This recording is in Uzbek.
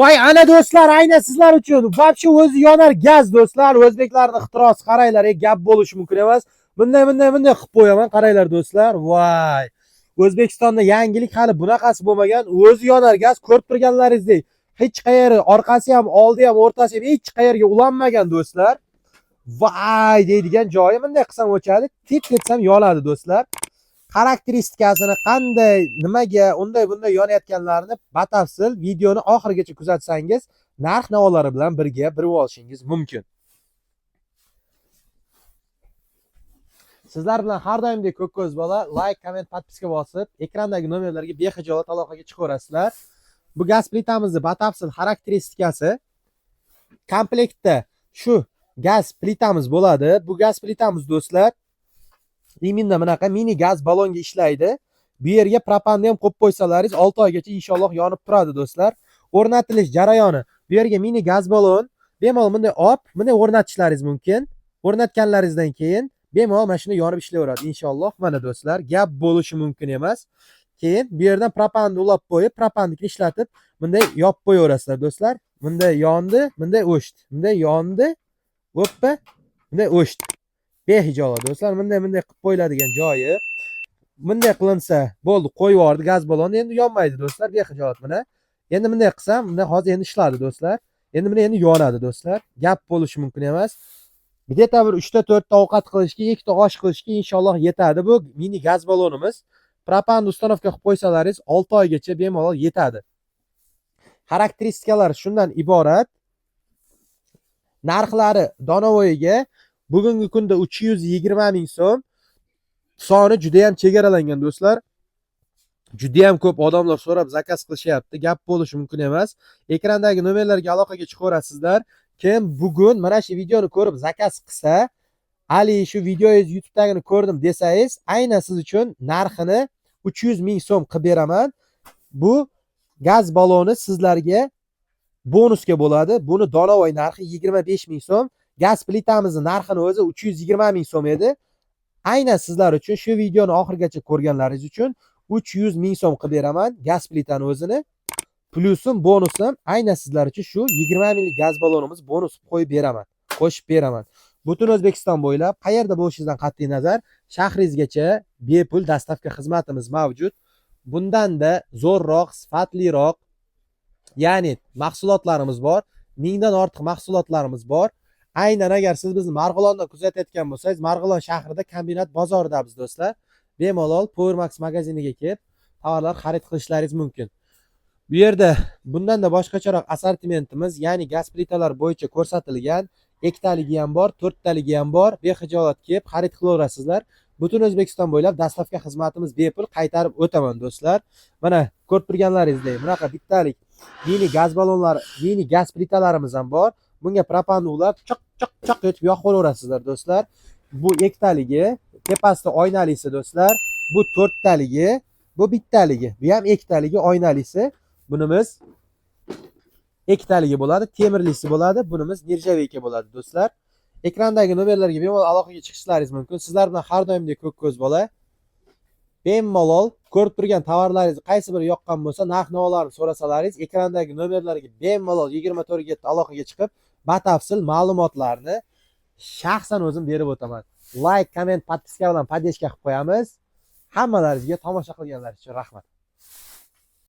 Voy ana do'stlar, aynan sizlar uchun. Вообще o'zi yonar gaz do'stlar. O'zbeklarning ixtirosi qaranglar, gap bo'lishi mumkin emas. Bunday qilib qo'yaman, qaranglar do'stlar. Voy. O'zbekistonda yangilik hali bunaqasi bo'lmagan. O'zi yonar gaz ko'rib turganlaringizdek. Hech qayeri, orqasi ham, oldi ham, o'rtasi ham hech qayerga ulanmagan do'stlar. Voy deydigan joyi bunday qilsam o'chadi, tep etsam yonadi do'stlar. Xarakteristikasini qanday, nimaga, bunday yonayotganlarini batafsil videoni oxirigacha kuzatsangiz, narx-navolari bilan birga bilib olishingiz mumkin. Sizlar bilan har doimdek ko'k ko'z bola, like, comment, podpiska bosib, ekrandagi nomerlarga behijolat aloqaga chiqaverasizlar. Bu gaz plitamizning batafsil xarakteristikasi komplektda shu gaz plitamiz bo'ladi. Bu gaz plitamiz do'stlar imенно bunaqa mini gaz balonga ishlaydi. Bu yerga propanni ham qo'yib qo'ysalaringiz 6 oygacha inshaalloh yonib turadi do'stlar. O'rnatilish jarayoni: bu yerga mini gaz balon bemalol bunday bunday o'rnatishlaringiz mumkin. O'rnatganlaringizdan keyin bemalol mana shuni yonib ishlayveradi inshaalloh. Mana do'stlar, gap bo'lishi mumkin emas. Keyin bu yerdan propanni ulab qo'yib, propannikini ishlatib bunday yopib qo'yaverasizlar do'stlar. Bunday yondi, bunday o'chdi. Bunday yondi, hoppa, bunday o'chdi. Behijolat do'stlar, bunday qilib qo'yiladigan joyi. Bunday qilinsa bo'ldi, qo'yib yubordi gaz baloni, endi yonmaydi do'stlar, behijolat mana. Endi bunday qilsam, bunday hozir endi ishladi do'stlar. Endi buni yonadi do'stlar. Gap bo'lishi mumkin emas. Где-то bir 3 ta 4 ta ovqat qilishga, 2 ta osh qilishga inshaalloh yetadi bu mini gaz balonimiz. Propan ustanovka qilib qo'ysalaringiz 6 oygacha bemalol yetadi. Xarakteristikalari shundan iborat. Narxlari donovoyiga bugungi kunda 320 ming so'm. Soni juda ham chegaralangan do'stlar. Juda ham ko'p odamlar so'rab zakaz qilishyapti. Gap bo'lishi mumkin emas. Ekrandagi nomerlarga aloqaga chiqaverasizlar. Kim bugun mana shu videoni ko'rib zakaz qilsa, "Ali, shu videoyingiz YouTube'dagini ko'rdim" desangiz, aynan siz uchun narxini 300 ming so'm qilib beraman. Bu gaz baloni sizlarga bonusga bo'ladi. Buni donovoy narxi 25 ming so'm. Gaz plitamizning narxini o'zi 320 ming so'm edi. Aynan sizlar uchun shu videoni oxirigacha ko'rganlaringiz uchun 300 ming so'm qilib beraman gaz plitani o'zini. Plusim, bonusim aynan sizlar uchun shu 20 minglik gaz balonimiz bonus qo'yib beraman. Qo'shib beraman. Butun O'zbekiston bo'ylab qayerda bo'lishingizdan qat'iy nazar shahringizgacha bepul dostavka xizmatimiz mavjud. Bundan-da zo'rroq, sifatliroq, ya'ni mahsulotlarimiz bor. 1000 dan ortiq mahsulotlarimiz bor. Aynan agar siz bizni Marg'ilondan kuzatayotgan bo'lsangiz, Marg'ilon shahrida kombinat bozoridamiz do'stlar. Bemalol Powermax magaziniga kelib tovarlar xarid qilishlaringiz mumkin. Bu yerda bundan-da boshqacharoq assortimentimiz, ya'ni gaz plitalari bo'yicha ko'rsatilgan, ektaligi ham bor, 4 taligi ham bor. Behijolat kelib xarid qilaverasizlar. Butun O'zbekiston bo'ylab dostavka xizmatimiz bepul qaytarib o'taman do'stlar. Mana ko'rib turganlaringizdek, bunaqa bittalik mini gaz balonlari, mini gaz plitalarimiz ham bor. Bunga propanni ulab, choq etib yoqib qo'yaverasizlar do'stlar. Bu ektaligi, tepasida oynalisi do'stlar. Bu 4 taligi, bu bittaligi. Bu ham ektaligi, oynalisi. Bunimiz ektaligi bo'ladi, temirlisi bo'ladi. Bunimiz nirjaveyka bo'ladi do'stlar. Ekrandagi nomerlarga bemalol aloqaga chiqishlaringiz mumkin. Sizlar bilan har doimdek ko'k ko'z bola. Bemalol ko'rib turgan tovarlaringiz qaysi biri yoqqan bo'lsa, narx-navolarni so'rasalaringiz, ekrandagi nomerlarga bemalol 24/7 aloqaga chiqib, batafsil ma'lumotlarni shaxsan o'zim berib o'taman. Like, comment, podpiska bilan podeshka qilib qo'yamiz. Hammalaringizga tomosha qilganlar uchun rahmat.